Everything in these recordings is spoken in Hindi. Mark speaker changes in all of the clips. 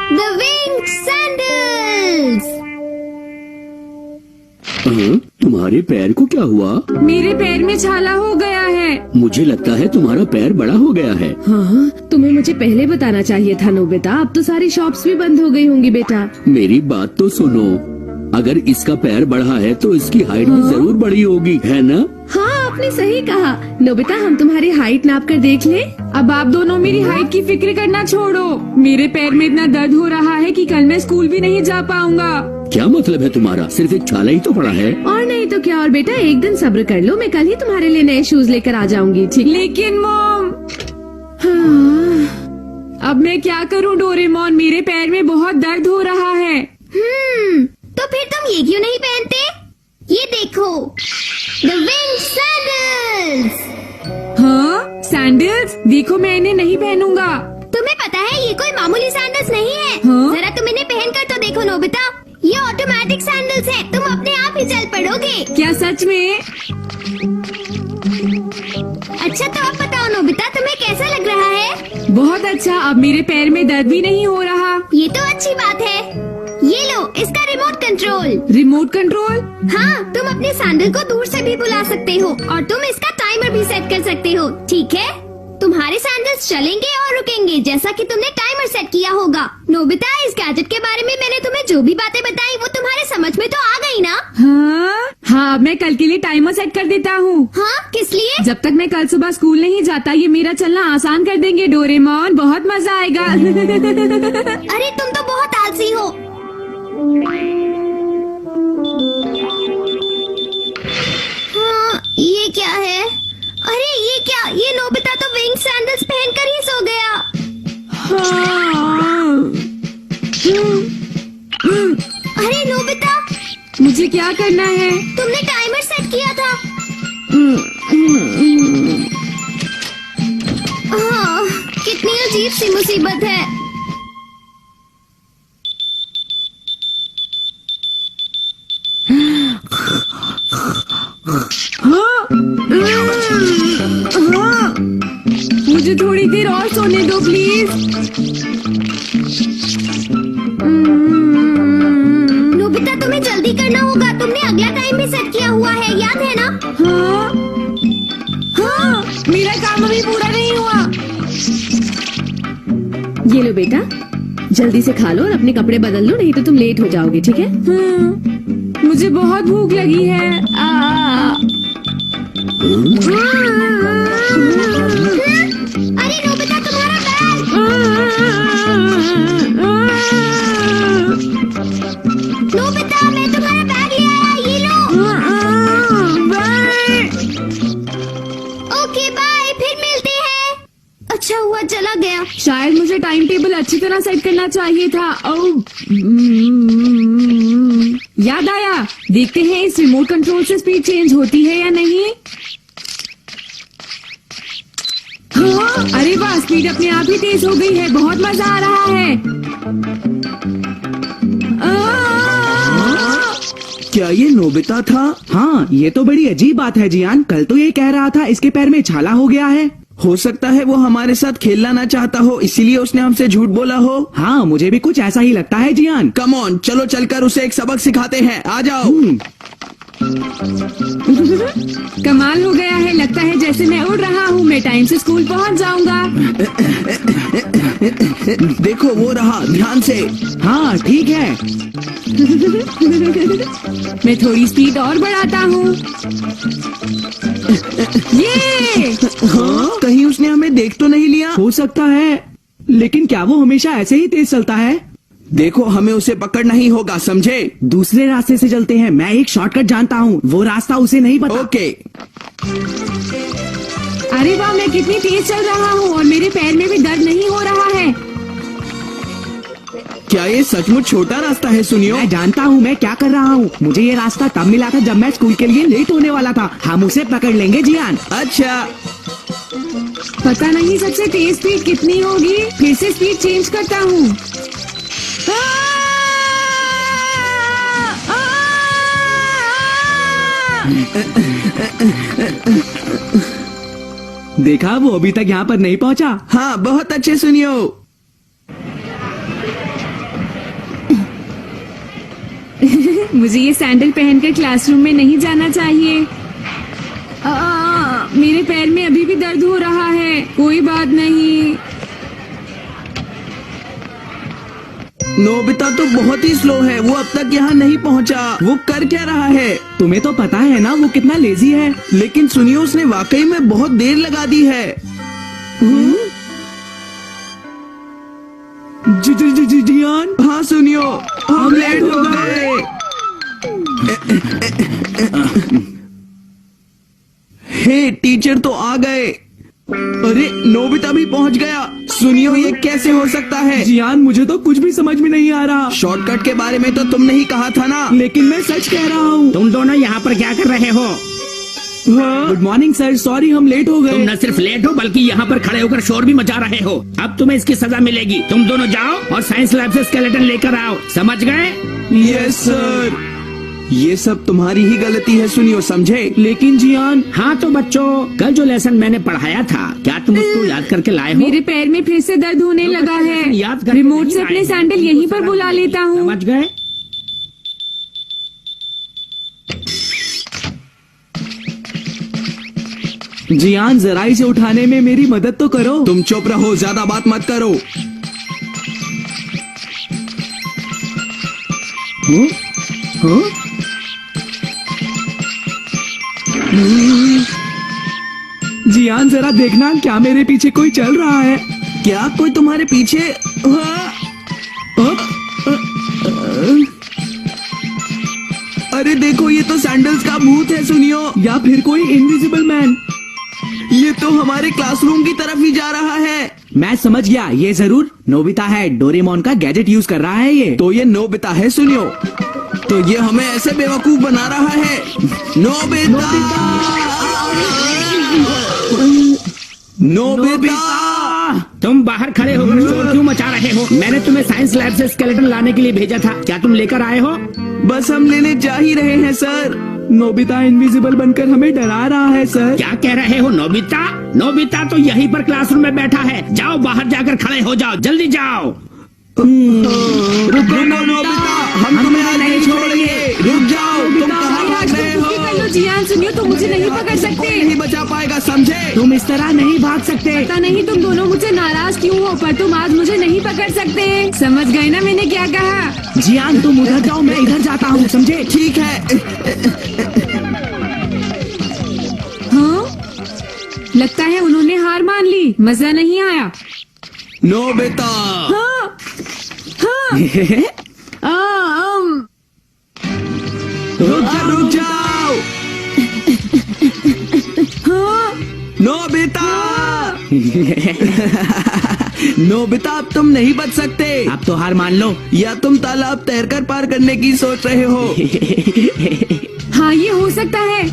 Speaker 1: The winged sandals!
Speaker 2: तुम्हारे पैर को क्या हुआ?
Speaker 3: मेरे पैर में छाला हो गया है।
Speaker 2: मुझे लगता है तुम्हारा पैर बड़ा हो गया है।
Speaker 4: हाँ, तुम्हें मुझे पहले बताना चाहिए था नोबिता। अब तो सारी शॉप्स भी बंद हो गई होंगी बेटा।
Speaker 2: मेरी बात तो सुनो, अगर इसका पैर बढ़ा है तो इसकी हाइट भी जरूर बड़ी होगी, है ना?
Speaker 4: हाँ, आपने सही कहा। नोबिता, हम तुम्हारी हाइट नाप कर देख लें?
Speaker 3: अब आप दोनों मेरी हाइट की फिक्र करना छोड़ो। मेरे पैर में इतना दर्द हो रहा है कि कल मैं स्कूल भी नहीं जा पाऊंगा।
Speaker 2: क्या मतलब है तुम्हारा? सिर्फ एक छाला ही तो पड़ा है।
Speaker 4: और नहीं तो क्या। और बेटा, एक दिन सब्र कर लो, मैं कल ही तुम्हारे लिए नए शूज लेकर आ जाऊंगी, ठीक?
Speaker 3: लेकिन मॉम,
Speaker 4: हाँ।
Speaker 3: अब मैं क्या करूं डोरेमोन, मेरे पैर में बहुत दर्द हो रहा है।
Speaker 1: तो फिर तुम ये क्यों नहीं पहनते? ये देखो, The winged sandals!
Speaker 3: हाँ, सैंडल्स? देखो मैं इन्हें नहीं पहनूंगा।
Speaker 1: तुम्हें पता है ये कोई मामूली सैंडल्स नहीं है।
Speaker 3: हाँ?
Speaker 1: जरा तुम इन्हें पहन कर तो देखो नोबिता, ये ऑटोमेटिक सैंडल्स हैं। तुम अपने आप ही चल पड़ोगे।
Speaker 3: क्या सच में?
Speaker 1: अच्छा तो अब बताओ नोबिता, तुम्हें कैसा लग रहा है?
Speaker 3: बहुत अच्छा, अब मेरे पैर में दर्द भी नहीं हो रहा।
Speaker 1: ये तो अच्छी बात है। ये लो इसका रिमोट कंट्रोल।
Speaker 3: Remote control?
Speaker 1: हाँ, तुम अपने सैंडल को दूर से भी बुला सकते हो और तुम इसका टाइमर भी सेट कर सकते हो, ठीक है? तुम्हारे सैंडल्स चलेंगे और रुकेंगे जैसा कि तुमने टाइमर सेट किया होगा। नोबिता, इस गैजेट के बारे में मैंने तुम्हें जो भी बातें बताई वो तुम्हारे समझ में तो आ गई ना?
Speaker 3: हाँ, अब मैं कल के लिए टाइमर सेट कर देता हूँ।
Speaker 1: हाँ, किस लिए?
Speaker 3: जब तक मैं कल सुबह स्कूल नहीं जाता, ये मेरा चलना आसान कर देंगे डोरेमोन, बहुत मजा आएगा।
Speaker 1: अरे तुम तो बहुत आलसी हो। हाँ, ये क्या है? अरे ये क्या? ये नोबिता तो विंग सैंडल्स पहनकर ही सो गया। अरे नोबिता,
Speaker 3: मुझे क्या करना है?
Speaker 1: तुमने टाइमर सेट किया था। हाँ, कितनी अजीब सी मुसीबत है।
Speaker 3: मुझे थोड़ी देर और सोने दो प्लीज।
Speaker 1: नोबिता, तुम्हें जल्दी करना होगा। तुमने अगला टाइम भी सेट किया हुआ है, याद है ना?
Speaker 3: हाँ, हाँ, मेरा काम अभी पूरा नहीं हुआ।
Speaker 4: ये लो बेटा, जल्दी से खा लो और अपने कपड़े बदल लो, नहीं तो तुम लेट हो जाओगे, ठीक है?
Speaker 3: मुझे बहुत भूख लगी है।
Speaker 1: अरे नोबिता, तुम्हारा बैग! नोबिता, मैं तुम्हारा बैग ले आया, ये लो। ओके बाय, फिर मिलते हैं। अच्छा हुआ चला गया।
Speaker 3: शायद मुझे टाइम टेबल अच्छी तरह सेट करना चाहिए था। याद आया, देखते हैं इस रिमोट कंट्रोल से स्पीड चेंज होती है या नहीं। हाँ, अरे वाह, स्पीड अपने आप ही तेज हो गई है, बहुत मजा आ रहा है।
Speaker 5: क्या ये नोबिता था? हाँ, ये तो बड़ी अजीब बात है जियान। कल तो ये कह रहा था इसके पैर में छाला हो गया है। हो सकता है वो हमारे साथ खेलना ना चाहता हो, इसीलिए उसने हमसे झूठ बोला हो। हाँ, मुझे भी कुछ ऐसा ही लगता है जियान।
Speaker 2: कम ऑन, चलो चलकर उसे एक सबक सिखाते हैं, आ जाओ।
Speaker 3: कमाल हो गया है, लगता है जैसे मैं उड़ रहा हूँ। मैं टाइम से स्कूल पहुँच जाऊंगा।
Speaker 2: देखो वो रहा, ध्यान से।
Speaker 5: हाँ, ठीक है।
Speaker 3: मैं थोड़ी स्पीड और बढ़ाता हूँ। ये
Speaker 5: हाँ, कहीं उसने हमें देख तो नहीं लिया? हो सकता है, लेकिन क्या वो हमेशा ऐसे ही तेज चलता है?
Speaker 2: देखो, हमें उसे पकड़ना ही होगा, समझे?
Speaker 5: दूसरे रास्ते से चलते हैं। मैं एक शॉर्टकट जानता हूँ, वो रास्ता उसे नहीं पता।
Speaker 2: ओके।
Speaker 3: अरे वाह, मैं कितनी तेज चल रहा हूँ और मेरे पैर में भी दर्द नहीं हो रहा है।
Speaker 2: क्या ये सचमुच छोटा रास्ता है? सुनियो,
Speaker 5: मैं जानता हूँ मैं क्या कर रहा हूँ। मुझे ये रास्ता तब मिला था जब मैं स्कूल के लिए लेट होने वाला था। हम उसे पकड़ लेंगे जियान।
Speaker 2: अच्छा।
Speaker 3: पता नहीं सबसे तेज स्पीड कितनी होगी। फिर से स्पीड चेंज करता हूँ।
Speaker 5: देखा, वो अभी तक यहाँ पर नहीं पहुँचा।
Speaker 2: हाँ, बहुत अच्छे। सुनियो,
Speaker 3: मुझे ये सैंडल पहनकर क्लासरूम में नहीं जाना चाहिए। मेरे पैर में अभी भी दर्द हो रहा है। कोई बात नहीं।
Speaker 5: नोबिता तो बहुत ही स्लो है, वो अब तक यहाँ नहीं पहुँचा। वो कर क्या रहा है? तुम्हें तो पता है ना वो कितना लेजी है। लेकिन सुनियो, उसने वाकई में बहुत देर लगा दी है। जियान, हाँ सुनियो, हम लेट हो गए। हे, टीचर तो आ गए। अरे नोबिता भी पहुंच गया। सुनियो, ये कैसे हो सकता है? जियान, मुझे तो कुछ भी समझ में नहीं आ रहा। शॉर्टकट के बारे में तो तुमने ही कहा था ना। लेकिन मैं सच कह रहा हूँ।
Speaker 6: तुम दोनों यहाँ पर क्या कर रहे हो?
Speaker 5: गुड मॉर्निंग सर, सॉरी हम लेट हो
Speaker 6: तुम
Speaker 5: गए।
Speaker 6: न सिर्फ लेट हो बल्कि यहाँ पर खड़े होकर शोर भी मचा रहे हो। अब तुम्हें इसकी सजा मिलेगी। तुम दोनों जाओ और साइंस लैब से स्केलेटन लेकर आओ। समझ गए?
Speaker 5: Yes sir. ये सब तुम्हारी ही गलती है सुनियो, समझे? लेकिन जियान।
Speaker 6: हाँ तो बच्चों, कल जो लेसन मैंने पढ़ाया था, क्या तुम उसको याद करके लाए हो?
Speaker 3: मेरे पैर में फिर से दर्द होने लगा है।
Speaker 6: याद करके
Speaker 3: रिमोट
Speaker 6: नहीं
Speaker 3: से अपने
Speaker 6: लाए।
Speaker 3: सैंडल यहीं पर बुला लेता हूँ।
Speaker 6: समझ गए?
Speaker 5: जियान, जरा इसे उठाने में मेरी मदद तो करो। तुम चुप रहो, ज्यादा बात मत करो। जियान, जरा देखना, क्या मेरे पीछे कोई चल रहा है? क्या कोई तुम्हारे पीछे? अरे देखो, ये तो सैंडल्स का भूत है सुनियो, या फिर कोई इनविजिबल मैन। ये तो हमारे क्लासरूम की तरफ ही जा रहा है। मैं समझ गया, ये जरूर नोबिता है। डोरेमोन का गैजेट यूज कर रहा है ये। तो ये नोबिता है सुनियो। तो ये हमें ऐसे बेवकूफ बना रहा है। नोबिता, नोबिता,
Speaker 6: तुम बाहर खड़े होकर शोर क्यों मचा रहे हो? मैंने तुम्हें साइंस लैब से स्केलेटन लाने के लिए भेजा था। क्या तुम लेकर आए हो?
Speaker 5: बस हम लेने जा ही रहे हैं सर। नोबिता इनविजिबल बनकर हमें डरा रहा है सर।
Speaker 6: क्या कह रहे हो? नोबिता? नोबिता तो यहीं पर क्लासरूम में बैठा है। जाओ बाहर जाकर खड़े हो जाओ, जल्दी जाओ।
Speaker 5: रुको नोबिता, हम तुम्हें आज नहीं छोड़ेंगे। रुक जाओ, तुम कहाँ भाग रहे हो?
Speaker 3: जियान, सुनियो, तुम मुझे नहीं पकड़ सकते।
Speaker 5: नहीं बचा पाएगा, समझे?
Speaker 4: तुम इस तरह नहीं भाग सकते।
Speaker 3: पता नहीं तुम दोनों मुझसे नाराज क्यों हो, पर तुम आज मुझे नहीं पकड़ सकते। समझ गए ना मैंने क्या कहा?
Speaker 4: जियान, तुम उधर जाओ, मैं इधर जाता हूँ, समझे?
Speaker 5: ठीक है।
Speaker 3: हाँ, लगता है उन्होंने हार मान ली। मजा नहीं आया।
Speaker 5: नोबिता,
Speaker 3: हाँ, हाँ।
Speaker 5: रुक जाओ।
Speaker 3: हाँ,
Speaker 5: नोबिता, नोबिता, अब तुम नहीं बच सकते।
Speaker 4: अब तो हार मान लो।
Speaker 5: या तुम तालाब तैरकर पार करने की सोच रहे हो?
Speaker 3: हाँ, ये हो सकता है।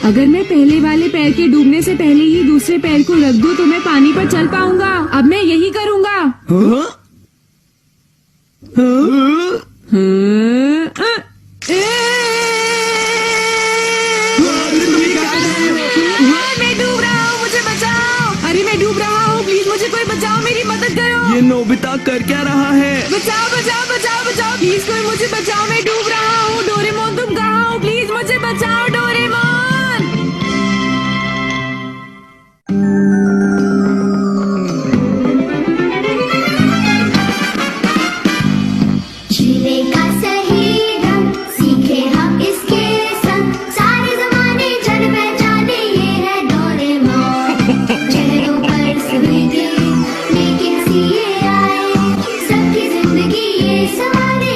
Speaker 3: अगर मैं पहले वाले पैर के डूबने से पहले ही दूसरे पैर को रख दूं तो मैं पानी पर चल पाऊंगा। अब मैं यही करूंगा।
Speaker 5: हाँ? हाँ?
Speaker 3: मैं डूब रहा हूँ, मुझे बचाओ। अरे मैं डूब रहा हूँ, प्लीज मुझे कोई बचाओ, मेरी मदद करो।
Speaker 5: ये नोबिता कर क्या रहा है?
Speaker 3: बचाओ बचाओ बचाओ बचाओ, प्लीज कोई मुझे बचाओ, मैं डूब रहा हूँ। डोरेमोन तुम कहाँ हो? प्लीज मुझे बचाओ डोरेमोन।
Speaker 7: जीने का सही ढंग सीखे हम इसके संग, सारे जमाने जन पहचाने ये है डोरेमोन। चेहरों पर स्मित लेकिन सिए आए, सबकी जिंदगी ये सवारे